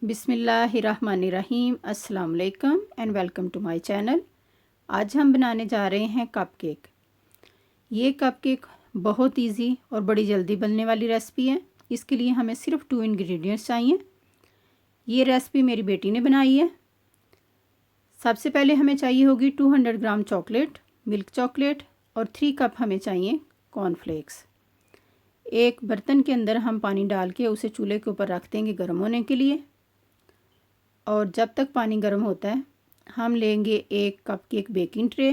बिस्मिल्लाहिर्रहमानिर्रहीम। अस्सलाम वालेकुम and welcome to my channel. आज हम बनाने जा रहे हैं कपकेक। ये कपकेक बहुत इजी और बड़ी जल्दी बनने वाली रेसिपी है। इसके लिए हमें सिर्फ 2 इंग्रेडिएंट्स चाहिए। ये रेसिपी मेरी बेटी ने बनाई है। सबसे पहले हमें चाहिए होगी 200 ग्राम चॉकलेट, मिल्क चॉकलेट, और 3 कप हमें चाहिए कॉर्नफ्लेक्स। एक बर्तन के अंदर हम पानी डाल के उसे चूल्हे के ऊपर रख देंगे गर्म होने के लिए। और जब तक पानी गर्म होता है हम लेंगे एक कपकेक बेकिंग ट्रे।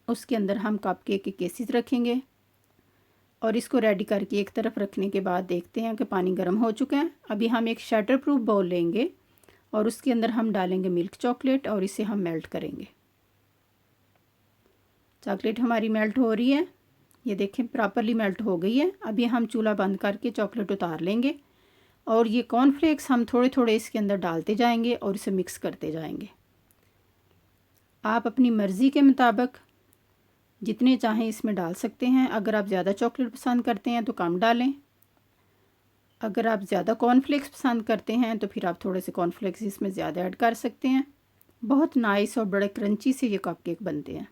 उसके अंदर हम कपकेक के केसेस रखेंगे और इसको रेडी करके एक तरफ रखने के बाद देखते हैं कि पानी गर्म हो चुका है। अभी हम एक शटर प्रूफ बाउल लेंगे और उसके अंदर हम डालेंगे मिल्क चॉकलेट और इसे हम मेल्ट करेंगे। चॉकलेट हमारी मेल्ट हो रही है, ये देखें प्रॉपरली मेल्ट हो गई है। अभी हम चूल्हा बंद करके चॉकलेट उतार लेंगे और ये कॉर्नफ्लेक्स हम थोड़े थोड़े इसके अंदर डालते जाएंगे और इसे मिक्स करते जाएंगे। आप अपनी मर्ज़ी के मुताबिक जितने चाहें इसमें डाल सकते हैं। अगर आप ज़्यादा चॉकलेट पसंद करते हैं तो कम डालें। अगर आप ज़्यादा कॉर्नफ्लेक्स पसंद करते हैं तो फिर आप थोड़े से कॉर्नफ्लेक्स इसमें ज़्यादा ऐड कर सकते हैं। बहुत नाइस और बड़े क्रंची से ये कपकेक बनते हैं।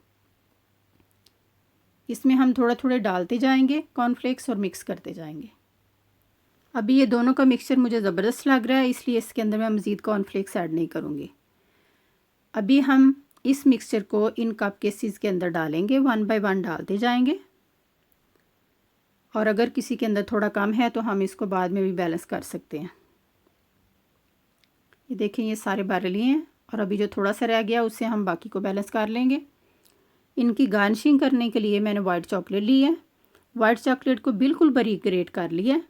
इसमें हम थोड़ा थोड़े डालते जाएंगे कॉर्नफ्लेक्स और मिक्स करते जाएंगे। अभी ये दोनों का मिक्सचर मुझे ज़बरदस्त लग रहा है, इसलिए इसके अंदर मैं मज़ीद कॉर्नफ्लेक्स ऐड नहीं करूँगी। अभी हम इस मिक्सचर को इन कप केसेस के अंदर डालेंगे, 1 बाय 1 डालते जाएंगे। और अगर किसी के अंदर थोड़ा कम है तो हम इसको बाद में भी बैलेंस कर सकते हैं। ये देखें ये सारे भर लिए हैं और अभी जो थोड़ा सा रह गया उससे हम बाकी को बैलेंस कर लेंगे। इनकी गार्निशिंग करने के लिए मैंने वाइट चॉकलेट ली है। वाइट चॉकलेट को बिल्कुल बारीक ग्रेट कर लिया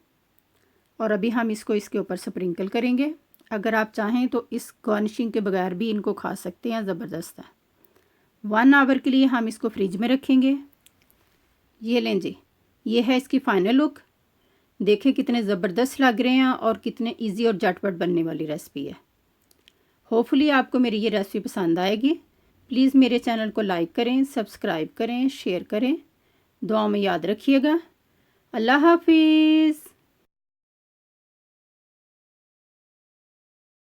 और अभी हम इसको इसके ऊपर स्प्रिंकल करेंगे। अगर आप चाहें तो इस गार्निशिंग के बगैर भी इनको खा सकते हैं, ज़बरदस्त है। 1 आवर के लिए हम इसको फ्रिज में रखेंगे। ये लें जी, ये है इसकी फ़ाइनल लुक। देखें कितने ज़बरदस्त लग रहे हैं और कितने इजी और झटपट बनने वाली रेसिपी है। होपफुली आपको मेरी ये रेसिपी पसंद आएगी। प्लीज़ मेरे चैनल को लाइक करें, सब्सक्राइब करें, शेयर करें। दुआ में याद रखिएगा। अल्लाह हाफिज़।